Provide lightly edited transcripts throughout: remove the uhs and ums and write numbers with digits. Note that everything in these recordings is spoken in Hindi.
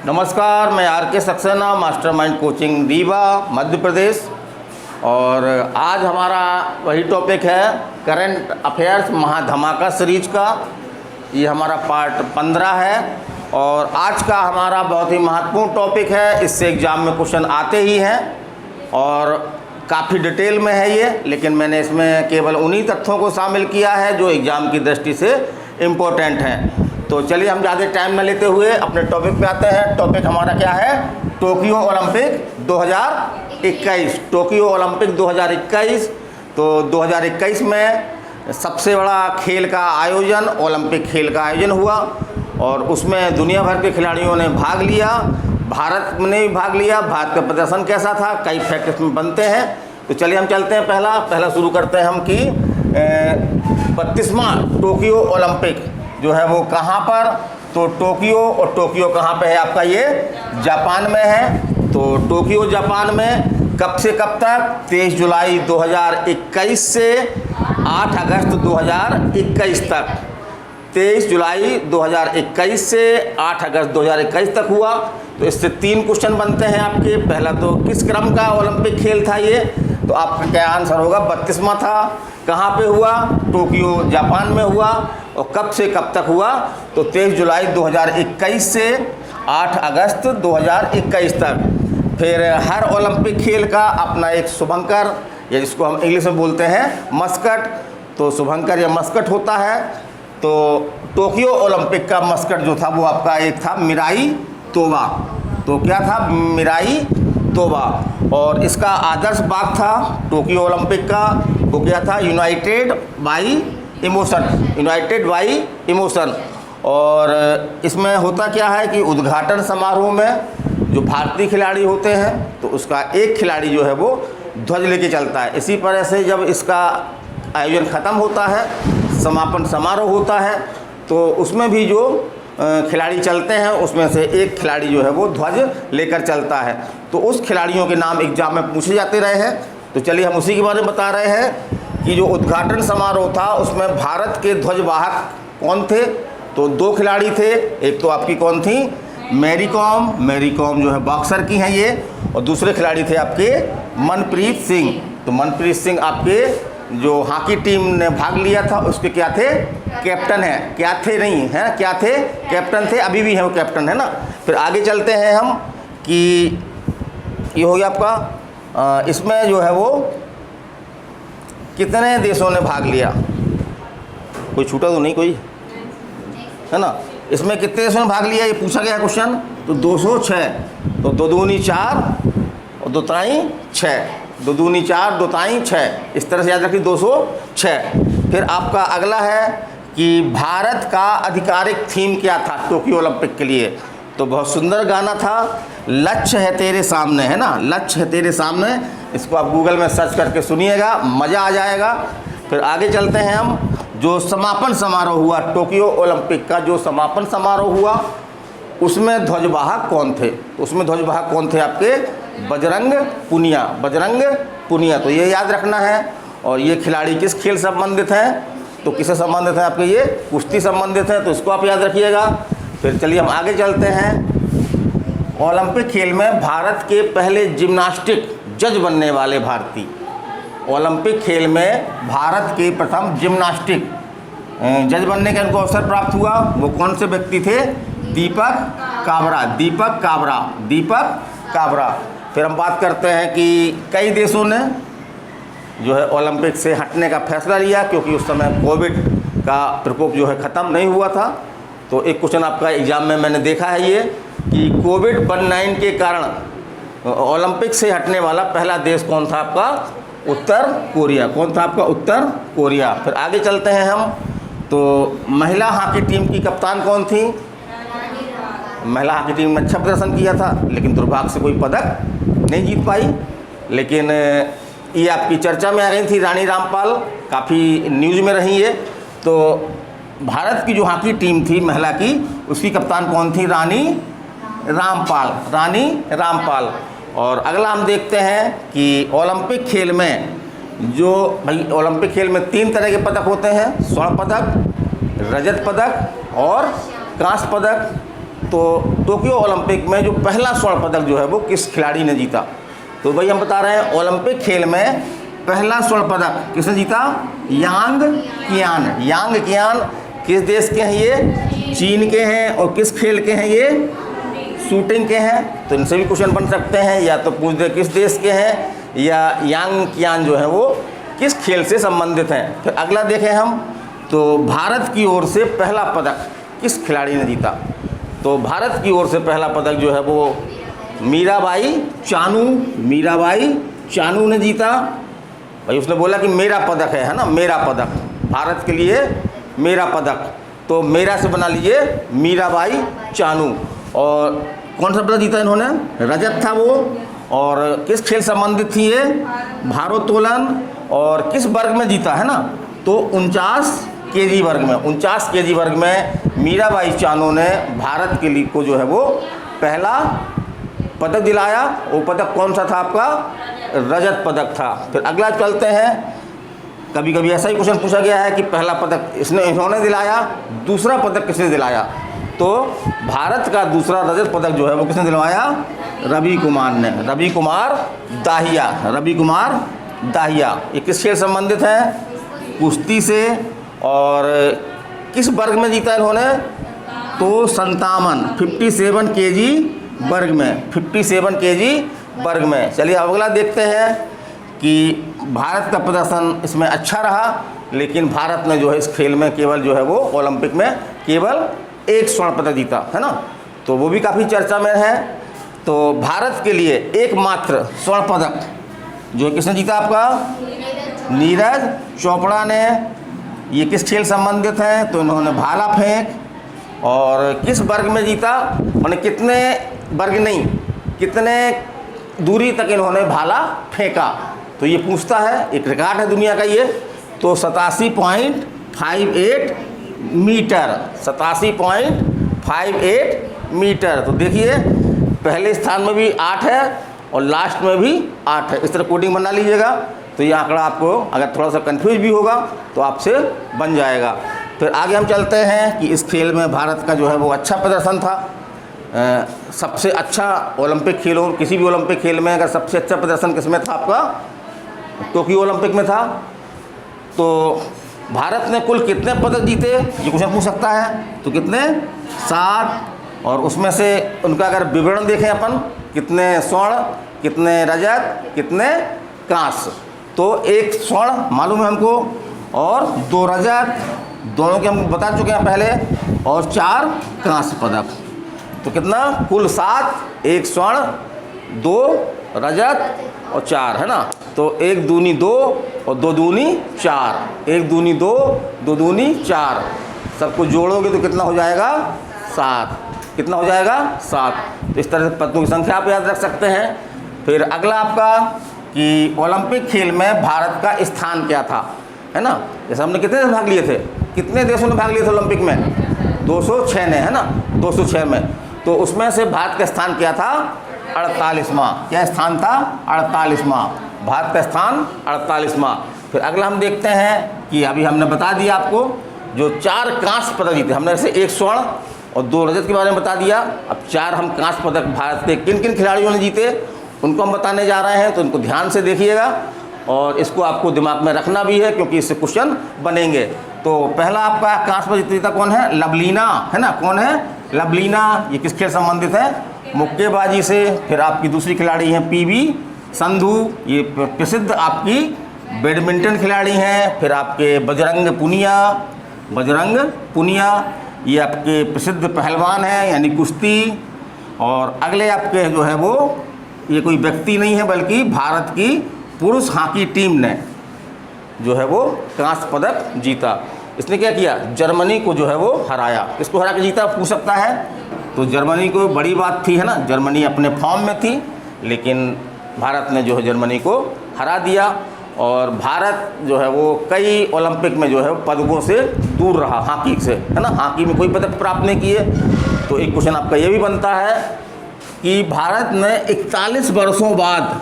नमस्कार, मैं आर के सक्सेना, मास्टरमाइंड कोचिंग रीवा मध्य प्रदेश। और आज हमारा वही टॉपिक है करंट अफेयर्स महाधमाका सीरीज का। ये हमारा पार्ट 15 है और आज का हमारा बहुत ही महत्वपूर्ण टॉपिक है। इससे एग्ज़ाम में क्वेश्चन आते ही हैं और काफ़ी डिटेल में है ये, लेकिन मैंने इसमें केवल उन्हीं तथ्यों को शामिल किया है जो एग्ज़ाम की दृष्टि से इम्पोर्टेंट हैं। तो चलिए हम ज़्यादा टाइम न लेते हुए अपने टॉपिक पे आते हैं। टॉपिक हमारा क्या है? Tokyo Olympic 2021। Tokyo Olympic 2021। तो 2021 में सबसे बड़ा खेल का आयोजन, ओलंपिक खेल का आयोजन हुआ और उसमें दुनिया भर के खिलाड़ियों ने भाग लिया। भारत ने भी भाग लिया। भारत का प्रदर्शन कैसा था, कई फैक्ट इसमें बनते हैं। तो चलिए हम चलते हैं। पहला शुरू करते हैं हम कि 32वां टोक्यो ओलंपिक जो है वो कहाँ पर? तो टोक्यो, और टोक्यो कहाँ पे है आपका? ये जापान में है। तो टोक्यो जापान में कब से कब तक? 23 जुलाई 2021 से 8 अगस्त 2021 तक। 23 जुलाई 2021 से 8 अगस्त 2021 तक हुआ। तो इससे 3 क्वेश्चन बनते हैं आपके। पहला तो किस क्रम का ओलंपिक खेल था ये? तो आपका क्या आंसर होगा? 32वां था। कहाँ पे हुआ? टोक्यो जापान में हुआ। और कब से कब तक हुआ? तो 23 जुलाई 2021 से 8 अगस्त 2021 तक। फिर हर ओलंपिक खेल का अपना एक शुभंकर, या जिसको हम इंग्लिश में बोलते हैं मस्कट, तो शुभंकर या मस्कट होता है। तो टोक्यो ओलंपिक का मस्कट जो था वो आपका एक था मिराई तोबा। तो क्या था? मिराई तोबा। और इसका आदर्श बाग था टोक्यो ओलंपिक का, वो क्या था? United by emotion. और इसमें होता क्या है कि उद्घाटन समारोह में जो भारतीय खिलाड़ी होते हैं तो उसका एक खिलाड़ी जो है वो ध्वज लेके चलता है। इसी तरह से जब इसका आयोजन ख़त्म होता है, समापन समारोह होता है, तो उसमें भी जो खिलाड़ी चलते हैं उसमें से एक खिलाड़ी जो है वो ध्वज लेकर चलता है। तो उस खिलाड़ियों के नाम एग्जाम में पूछे जाते रहे हैं। तो चलिए हम उसी के बारे में बता रहे हैं कि जो उद्घाटन समारोह था उसमें भारत के ध्वजवाहक कौन थे? तो 2 खिलाड़ी थे। एक तो आपकी कौन थी? मैरी कॉम जो है बॉक्सर की हैं ये, और दूसरे खिलाड़ी थे आपके मनप्रीत सिंह। तो मनप्रीत सिंह आपके जो हॉकी टीम ने भाग लिया था उसके क्या थे? कैप्टन है। क्या थे? नहीं है, क्या थे? कैप्टन थे। अभी भी हैं वो कैप्टन, है ना। फिर आगे चलते हैं हम कि ये हो गया आपका, इसमें जो है वो कितने देशों ने भाग लिया? कोई छूटा तो नहीं कोई, है ना। इसमें कितने देशों ने भाग लिया ये पूछा गया क्वेश्चन। तो 206। तो 2 दूनी 4 और 2 ताई 6। 2 दूनी 4, 2 ताई 6। इस तरह से याद रखिए 206। फिर आपका अगला है कि भारत का आधिकारिक थीम क्या था टोक्यो ओलंपिक के लिए? तो बहुत सुंदर गाना था, लक्ष्य है तेरे सामने, है ना। लक्ष्य है तेरे सामने। इसको आप गूगल में सर्च करके सुनिएगा, मज़ा आ जाएगा। फिर आगे चलते हैं हम। जो समापन समारोह हुआ टोक्यो ओलंपिक का, जो समापन समारोह हुआ उसमें ध्वजवाहक कौन थे? उसमें ध्वजवाहक कौन थे आपके? बजरंग पुनिया। तो ये याद रखना है। और ये खिलाड़ी किस खेल से संबंधित हैं? तो किससे संबंधित है आपके? ये कुश्ती संबंधित है, तो इसको आप याद रखिएगा। फिर चलिए हम आगे चलते हैं। ओलंपिक खेल में भारत के पहले जिम्नास्टिक जज बनने वाले भारतीय। ओलंपिक खेल में भारत के प्रथम जिम्नास्टिक जज बनने का इनको अवसर प्राप्त हुआ। वो कौन से व्यक्ति थे? दीपक काबरा। फिर हम बात करते हैं कि कई देशों ने जो है ओलंपिक से हटने का फैसला लिया क्योंकि उस समय कोविड का प्रकोप जो है ख़त्म नहीं हुआ था। तो एक क्वेश्चन आपका एग्ज़ाम में मैंने देखा है ये कि कोविड-19 के कारण ओलंपिक से हटने वाला पहला देश कौन था आपका? उत्तर कोरिया। कौन था आपका? उत्तर कोरिया। फिर आगे चलते हैं हम। तो महिला हॉकी टीम की कप्तान कौन थी? महिला हॉकी टीम ने अच्छा प्रदर्शन किया था, लेकिन दुर्भाग्य से कोई पदक नहीं जीत पाई। लेकिन ये आपकी चर्चा में आ गई थी, रानी रामपाल, काफ़ी न्यूज़ में रही है। तो भारत की जो हॉकी टीम थी महिला की, उसकी कप्तान कौन थी? रानी रामपाल। और अगला हम देखते हैं कि ओलंपिक खेल में ओलंपिक खेल में 3 तरह के पदक होते हैं: स्वर्ण पदक, रजत पदक और कांस्य पदक। तो टोक्यो ओलंपिक में जो पहला स्वर्ण पदक जो है वो किस खिलाड़ी ने जीता? तो भाई हम बता रहे हैं ओलंपिक खेल में पहला स्वर्ण पदक किसने जीता? यांग कियान। यांग कियान किस देश के हैं ये? चीन के हैं। और किस खेल के हैं ये? शूटिंग के हैं। तो इनसे भी क्वेश्चन बन सकते हैं, या तो पूछ दे किस देश के हैं, या यांग कियान जो है वो किस खेल से संबंधित हैं। फिर अगला देखें हम, तो भारत की ओर से पहला पदक किस खिलाड़ी ने जीता? तो भारत की ओर से पहला पदक जो है वो मीराबाई चानू। मीराबाई चानू ने जीता। भाई उसने बोला कि मेरा पदक है ना, मेरा पदक, भारत के लिए मेरा पदक। तो मेरा से बना लीजिए मीराबाई चानू। और कौन सा पदक जीता इन्होंने? रजत था वो। और किस खेल संबंधित थी ये? भारोत्तोलन। और किस वर्ग में जीता है ना? तो 49 केजी वर्ग में। 49 केजी वर्ग में मीराबाई चानू ने भारत के लिए को जो है वो पहला पदक दिलाया। वो पदक कौन सा था आपका? रजत पदक था। फिर अगला चलते हैं। कभी कभी ऐसा ही क्वेश्चन पूछा गया है कि पहला पदक इन्होंने दिलाया, दूसरा पदक किसने दिलाया? तो भारत का दूसरा रजत पदक जो है वो किसने दिलवाया? रवि कुमार ने। रवि कुमार दाहिया। रवि कुमार दाहिया। ये किस खेल संबंधित है? कुश्ती से। और किस वर्ग में जीता इन्होंने? तो 57 केजी वर्ग में। 57 केजी वर्ग में। चलिए अगला देखते हैं कि भारत का प्रदर्शन इसमें अच्छा रहा, लेकिन भारत ने जो है इस खेल में केवल जो है वो ओलंपिक में केवल एक स्वर्ण पदक जीता है ना, तो वो भी काफ़ी चर्चा में है। तो भारत के लिए एकमात्र स्वर्ण पदक जो किसने जीता आपका? नीरज चोपड़ा ने। ये किस खेल संबंधित हैं? तो इन्होंने भाला फेंक। और किस वर्ग में जीता? माने कितने वर्ग नहीं, कितने दूरी तक इन्होंने भाला फेंका, तो ये पूछता है। एक रिकॉर्ड है दुनिया का ये। तो 87.58 मीटर। 87.58 मीटर। तो देखिए पहले स्थान में भी 8 है और लास्ट में भी 8 है। इस तरह कोडिंग बना लीजिएगा, तो ये आंकड़ा आपको अगर थोड़ा सा कंफ्यूज भी होगा तो आपसे बन जाएगा। फिर आगे हम चलते हैं कि इस खेल में भारत का जो है वो अच्छा प्रदर्शन था। सबसे अच्छा ओलंपिक खेलों, किसी भी ओलंपिक खेल में अगर सबसे अच्छा प्रदर्शन किसमें था आपका? टोक्यो ओलंपिक में था। तो भारत ने कुल कितने पदक जीते, ये क्वेश्चन पूछ सकता है। तो कितने? 7। और उसमें से उनका अगर विवरण देखें अपन, कितने स्वर्ण, कितने रजत, कितने कांस्य। तो 1 स्वर्ण मालूम है हमको और 2 रजत, दोनों के हम बता चुके हैं पहले, और 4 कांस्य पदक। तो कितना? कुल 7, 1 स्वर्ण, 2 रजत और 4 है ना। तो 1 दूनी 2 और 2 दूनी 4। 1 दूनी 2, 2 दूनी 4। सबको जोड़ोगे तो कितना हो जाएगा? 7। कितना हो जाएगा? 7। तो इस तरह से पदकों की संख्या आप याद रख सकते हैं। फिर अगला आपका कि ओलंपिक खेल में भारत का स्थान क्या था, है ना। जैसे हमने कितने भाग लिए थे, कितने देशों ने भाग लिए थे ओलंपिक में? 206 ने, है ना, 206 में। तो उसमें से भारत का स्थान क्या था? 48वां। क्या स्थान था? 48वां। भारत का स्थान 48वां। फिर अगला हम देखते हैं कि अभी हमने बता दिया आपको जो 4 कांस्य पदक जीते, हमने जैसे 1 स्वर्ण और 2 रजत के बारे में बता दिया। अब 4 हम कांस्य पदक भारत के किन किन खिलाड़ियों ने जीते उनको हम बताने जा रहे हैं, तो उनको ध्यान से देखिएगा और इसको आपको दिमाग में रखना भी है क्योंकि इससे क्वेश्चन बनेंगे। तो पहला आपका कांस्य पदक जीता कौन है? लवलीना, है ना। कौन है? लवलीना। ये किस खेल संबंधित है? मुक्केबाजी से। फिर आपकी दूसरी खिलाड़ी हैं पीवी संधू, ये प्रसिद्ध आपकी बैडमिंटन खिलाड़ी हैं। फिर आपके बजरंग पुनिया, ये आपके प्रसिद्ध पहलवान हैं यानी कुश्ती। और अगले आपके जो है वो ये कोई व्यक्ति नहीं है बल्कि भारत की पुरुष हॉकी टीम ने जो है वो कांस्य पदक जीता। इसने क्या किया? जर्मनी को जो है वो हराया। किसको हरा के जीता पूछ सकता है। तो जर्मनी को बड़ी बात थी, है ना, जर्मनी अपने फॉर्म में थी, लेकिन भारत ने जो है जर्मनी को हरा दिया। और भारत जो है वो कई ओलंपिक में जो है पदकों से दूर रहा, हॉकी से, है ना। हॉकी में कोई पदक प्राप्त नहीं किए। तो एक क्वेश्चन आपका ये भी बनता है कि भारत ने 41 वर्षों बाद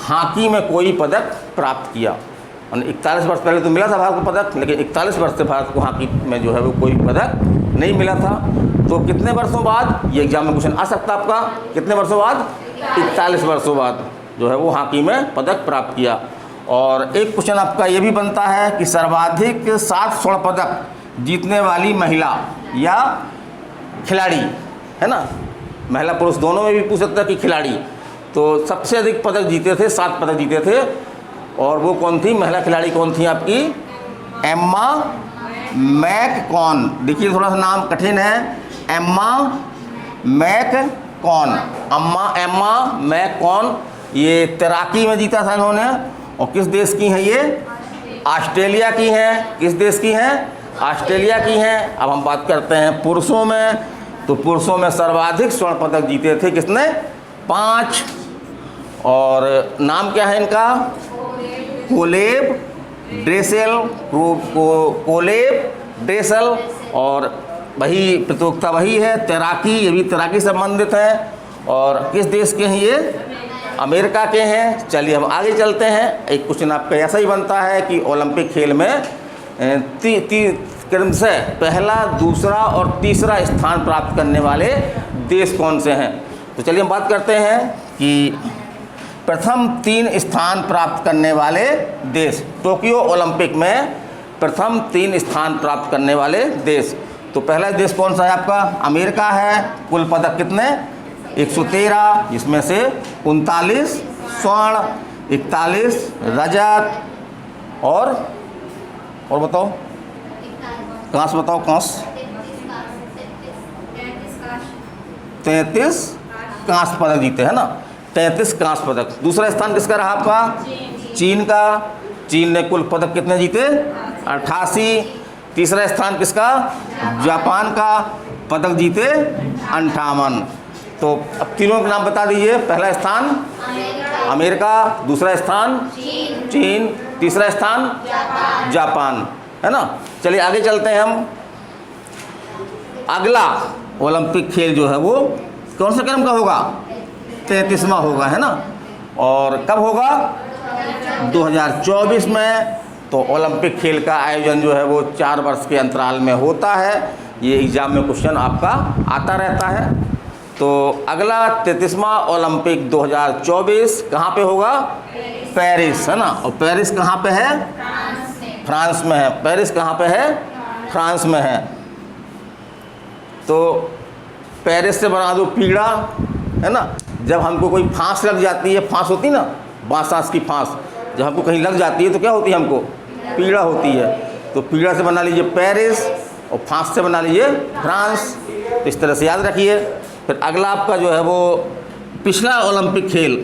हॉकी में कोई पदक प्राप्त किया। 41 वर्ष पहले तो मिला था भारत को पदक, लेकिन 41 वर्ष से भारत को हॉकी में जो है वो कोई पदक नहीं मिला था। तो कितने वर्षों बाद, ये एग्जाम में क्वेश्चन आ सकता है आपका, कितने वर्षों बाद? 41 वर्षों बाद जो है वो हॉकी में पदक प्राप्त किया। और एक क्वेश्चन आपका ये भी बनता है कि सर्वाधिक 7 स्वर्ण पदक जीतने वाली महिला या खिलाड़ी, है ना, महिला पुरुष दोनों में भी पूछ सकता है कि खिलाड़ी, तो सबसे अधिक पदक जीते थे, 7 पदक जीते थे, और वो कौन थी? महिला खिलाड़ी कौन थी आपकी? Emma McKeon. देखिए थोड़ा सा नाम कठिन है, एम्मा मैककॉन, एम्मा मैककॉन। ये तैराकी में जीता था इन्होंने। और किस देश की हैं ये? ऑस्ट्रेलिया की हैं। किस देश की हैं? ऑस्ट्रेलिया की हैं। अब हम बात करते हैं पुरुषों में, तो पुरुषों में सर्वाधिक स्वर्ण पदक जीते थे किसने? 5। और नाम क्या है इनका? कोलेब ड्रेसेल, कोलेब ड्रेसेल। और वही प्रतियोगिता वही है, तैराकी, ये भी तैराकी से संबंधित है। और किस देश के हैं ये? अमेरिका के हैं। चलिए हम आगे चलते हैं। एक क्वेश्चन आपका ऐसा ही बनता है कि ओलंपिक खेल में क्रम से पहला, दूसरा और तीसरा स्थान प्राप्त करने वाले देश कौन से हैं? तो चलिए हम बात करते हैं कि प्रथम 3 स्थान प्राप्त करने वाले देश, टोक्यो ओलंपिक में प्रथम 3 स्थान प्राप्त करने वाले देश। तो पहला देश कौन सा है आपका? अमेरिका है। कुल पदक कितने? 113, जिसमें से 39 स्वर्ण, 41 रजत, और बताओ कांस्य, बताओ कांस्य, 33 कांस्य पदक जीते, है ना, 33 कांस्य पदक। दूसरा स्थान किसका रहा आपका? चीन का। चीन ने कुल पदक कितने जीते? 88। तीसरा स्थान किसका? जापान का, पदक जीते 58। तो अब तीनों के नाम बता दीजिए। पहला स्थान अमेरिका, दूसरा स्थान चीन, तीसरा स्थान जापान, है ना। चलिए आगे चलते हैं हम। अगला ओलंपिक खेल जो है वो कौन से क्रम का होगा? 33वां होगा, है ना। और कब होगा? 2024 में। तो ओलंपिक खेल का आयोजन जो है वो 4 वर्ष के अंतराल में होता है। ये एग्ज़ाम में क्वेश्चन आपका आता रहता है। तो अगला 33वां ओलंपिक 2024 कहाँ पे होगा? पेरिस, है ना। और पेरिस कहाँ पे है? फ्रांस में है। पेरिस कहाँ पे है? फ्रांस में है। तो पेरिस से बना दो पीड़ा, है ना। जब हमको कोई फांस लग जाती है, फांस होती ना, बांस की फांस, जब हमको कहीं लग जाती है तो क्या होती है? हमको पीड़ा होती है। तो पीड़ा से बना लीजिए पेरिस, और फांस से बना लीजिए फ्रांस। तो इस तरह से याद रखिए। फिर अगला आपका जो है वो पिछला ओलंपिक खेल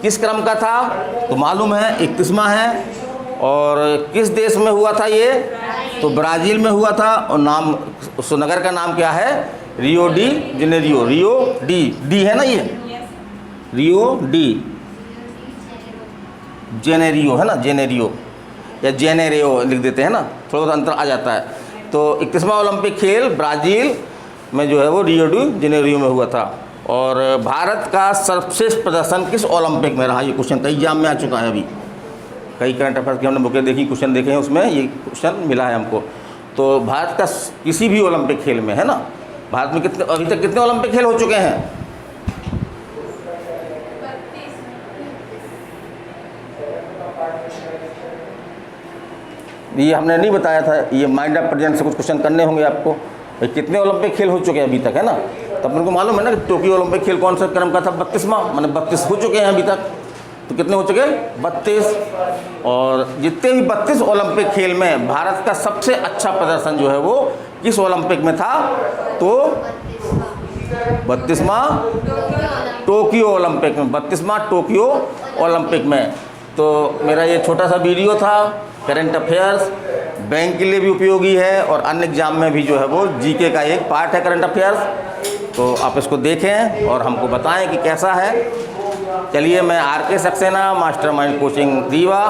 किस क्रम का था? तो मालूम है 31वां है। और किस देश में हुआ था ये? तो ब्राज़ील में हुआ था। और नाम, उस नगर का नाम क्या है? Rio de Janeiro. Rio de है ना, ये रियो डी जेनेरियो, है ना, जेनेरियो या जेनेरियो लिख देते हैं ना, थोड़ा सा अंतर आ जाता है। तो 31वां ओलंपिक खेल ब्राज़ील में जो है वो रियो डी जेनेरियो में हुआ था। और भारत का सर्वश्रेष्ठ प्रदर्शन किस ओलंपिक में रहा? ये क्वेश्चन कई एग्जाम में आ चुका है। अभी कई करंट अफेयर्स की हमने बुकें देखी, क्वेश्चन देखे हैं, उसमें ये क्वेश्चन मिला है हमको। तो भारत का किसी भी ओलंपिक खेल में, है ना, भारत में कितने, अभी तक कितने ओलंपिक खेल हो चुके हैं? ये हमने नहीं बताया था, ये माइंड ऑफ प्रेजेंट से कुछ क्वेश्चन करने होंगे आपको। भाई कितने ओलंपिक खेल हो चुके हैं अभी तक, है ना। तो अपन को मालूम है ना कि टोक्यो ओलंपिक खेल कौन सा क्रम का था? 32वां, मैंने 32 हो चुके हैं अभी तक। तो कितने हो चुके? 32। और जितने भी 32 ओलंपिक खेल में भारत का सबसे अच्छा प्रदर्शन जो है वो किस ओलंपिक में था? तो 32वां टोक्यो ओलंपिक में, 32वां टोक्यो ओलंपिक में। तो मेरा ये छोटा सा वीडियो था करंट अफेयर्स, बैंक के लिए भी उपयोगी है और अन्य एग्जाम में भी जो है वो जीके का एक पार्ट है करंट अफेयर्स। तो आप इसको देखें और हमको बताएं कि कैसा है। चलिए, मैं R K. Saxena, Mastermind coaching Rewa,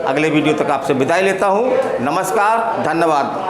अगले वीडियो तक आपसे विदाई लेता हूँ। नमस्कार, धन्यवाद।